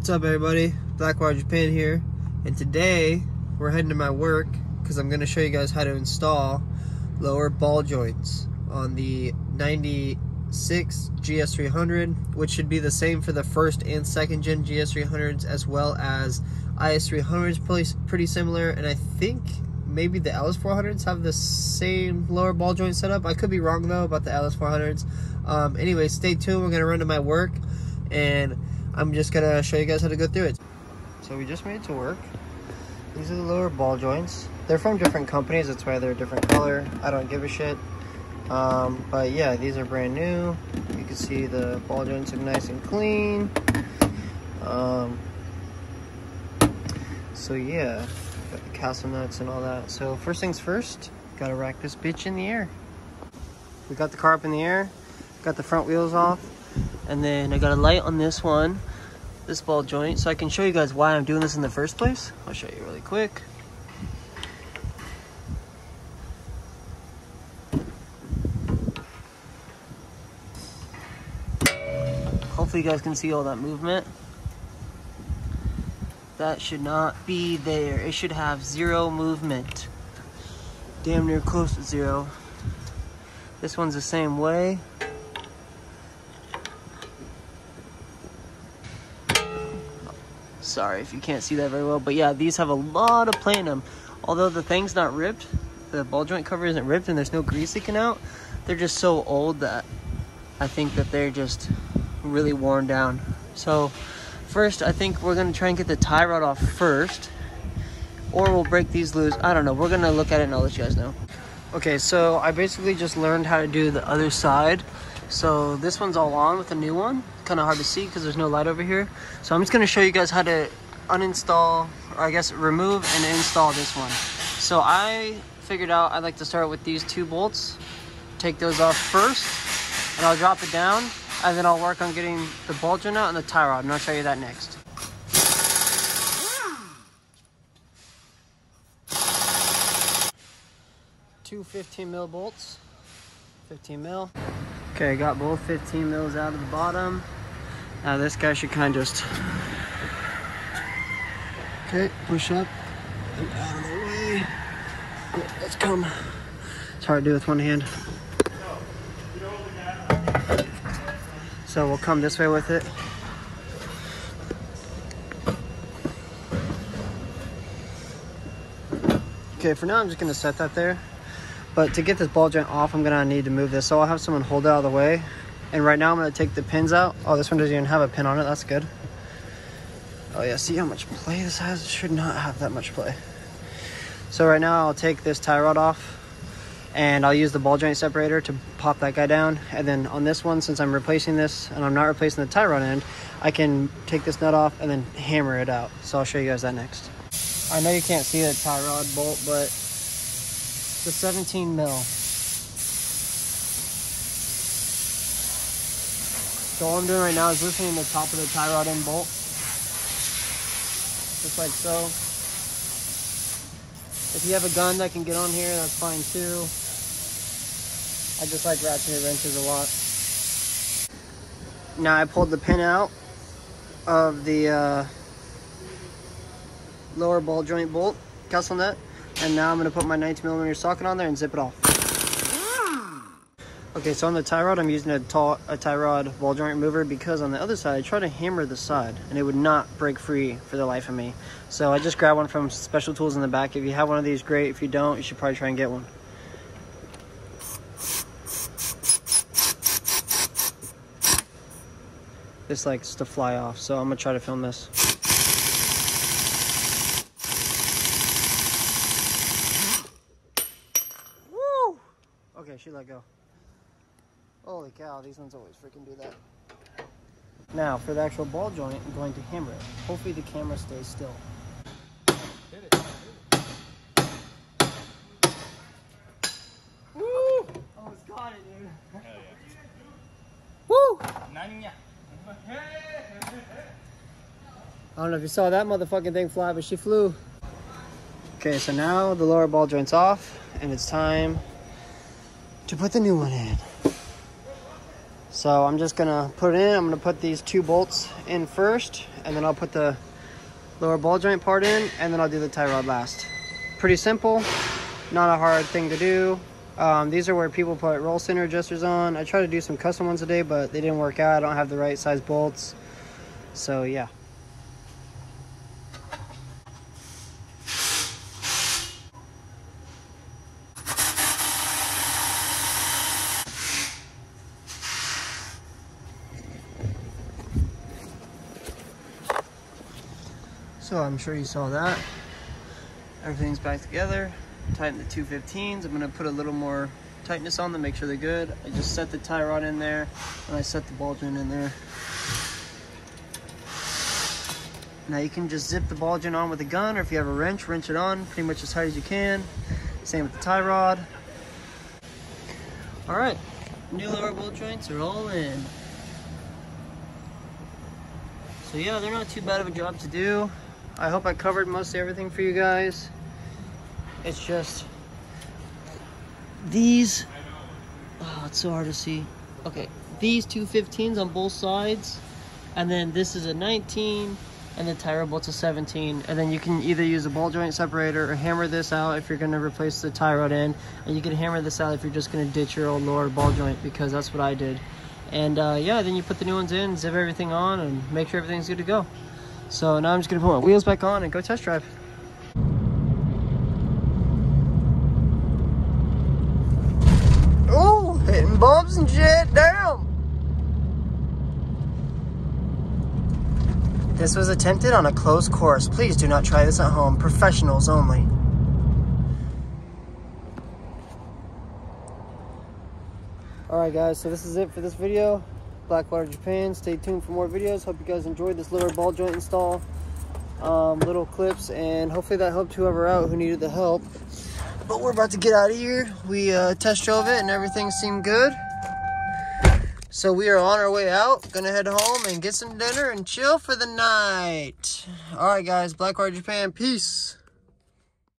What's up everybody, Blackwater Japan here, and today we're heading to my work because I'm going to show you guys how to install lower ball joints on the 96 GS300, which should be the same for the first and second gen GS300s, as well as IS300s, pretty similar, and I think maybe the LS400s have the same lower ball joint setup. I could be wrong though about the LS400s. Anyway, stay tuned. We're going to run to my work and I'm just going to show you guys how to go through it. So we just made it to work. These are the lower ball joints. They're from different companies, that's why they're a different color. I don't give a shit. But yeah, these are brand new. You can see the ball joints are nice and clean. So yeah, got the castle nuts and all that. So first things first, gotta rack this bitch in the air. We got the car up in the air, got the front wheels off, and then I got a light on this one, this ball joint, so I can show you guys why I'm doing this in the first place. I'll show you really quick. Hopefully you guys can see all that movement. That should not be there. It should have zero movement. Damn near close to zero. This one's the same way. Sorry if you can't see that very well, but yeah, these have a lot of play in them. Although the thing's not ripped, the ball joint cover isn't ripped and there's no grease leaking out, they're just so old that I think that they're just really worn down. So first, I think we're gonna try and get the tie rod off first, or we'll break these loose. I don't know, we're gonna look at it and I'll let you guys know. Okay, so I basically just learned how to do the other side. So this one's all on with the new one. Kind of hard to see because there's no light over here. So I'm just going to show you guys how to uninstall, or I guess remove and install this one. So I figured out I'd like to start with these two bolts. Take those off first, and I'll drop it down, and then I'll work on getting the ball joint out and the tie rod, and I'll show you that next. Two 15 mil bolts, 15 mil. Okay, I got both 15 mils out of the bottom. Now this guy should kind of just, okay, push up and out of the way. Let's come. It's hard to do with one hand. So we'll come this way with it. Okay, for now I'm just gonna set that there. But to get this ball joint off, I'm gonna need to move this. So I'll have someone hold it out of the way. And right now I'm gonna take the pins out. Oh, this one doesn't even have a pin on it, that's good. Oh yeah, see how much play this has? It should not have that much play. So right now I'll take this tie rod off and I'll use the ball joint separator to pop that guy down. And then on this one, since I'm replacing this and I'm not replacing the tie rod end, I can take this nut off and then hammer it out. So I'll show you guys that next. I know you can't see the tie rod bolt, but the 17 mil. So all I'm doing right now is loosening the top of the tie rod end bolt. Just like so. If you have a gun that can get on here, that's fine too. I just like ratcheting wrenches a lot. Now I pulled the pin out of the lower ball joint bolt, castle nut. And now I'm going to put my 19mm socket on there and zip it off. Okay, so on the tie rod, I'm using a tie rod ball joint remover because on the other side, I tried to hammer the side and it would not break free for the life of me. So I just grabbed one from Special Tools in the back. If you have one of these, great. If you don't, you should probably try and get one. This likes to fly off, so I'm going to try to film this. Okay, she let go. Holy cow, these ones always freaking do that. Now, for the actual ball joint, I'm going to hammer it. Hopefully the camera stays still. Hit it. Woo! Almost got it, dude. Hell yeah. Woo! I don't know if you saw that motherfucking thing fly, but she flew. Okay, so now the lower ball joint's off, and it's time to put the new one in. So I'm just gonna put it in. I'm gonna put these two bolts in first, and then I'll put the lower ball joint part in, and then I'll do the tie rod last. Pretty simple, not a hard thing to do. These are where people put roll center adjusters on. I tried to do some custom ones today, but they didn't work out. I don't have the right size bolts. So yeah. So I'm sure you saw that. Everything's back together. Tighten the 215s. I'm gonna put a little more tightness on them, make sure they're good. I just set the tie rod in there, and I set the ball joint in there. Now you can just zip the ball joint on with a gun, or if you have a wrench, wrench it on pretty much as tight as you can. Same with the tie rod. All right, new lower ball joints are all in. So yeah, they're not too bad of a job to do. I hope I covered mostly everything for you guys. It's just these, oh, it's so hard to see. Okay, these 215s on both sides, and then this is a 19, and the tie rod bolt's a 17. And then you can either use a ball joint separator or hammer this out if you're gonna replace the tie rod in, and you can hammer this out if you're just gonna ditch your old lower ball joint, because that's what I did. And yeah, then you put the new ones in, zip everything on, and make sure everything's good to go. So now I'm just gonna put my wheels back on and go test drive. Oh, hitting bumps and shit, damn! This was attempted on a closed course. Please do not try this at home. Professionals only. Alright guys, so this is it for this video. Blackwater, Japan. Stay tuned for more videos. Hope you guys enjoyed this lower ball joint install. Little clips, and hopefully that helped whoever out who needed the help. But we're about to get out of here. We test drove it and everything seemed good. So we are on our way out. Gonna head home and get some dinner and chill for the night. Alright guys, Blackwater, Japan. Peace.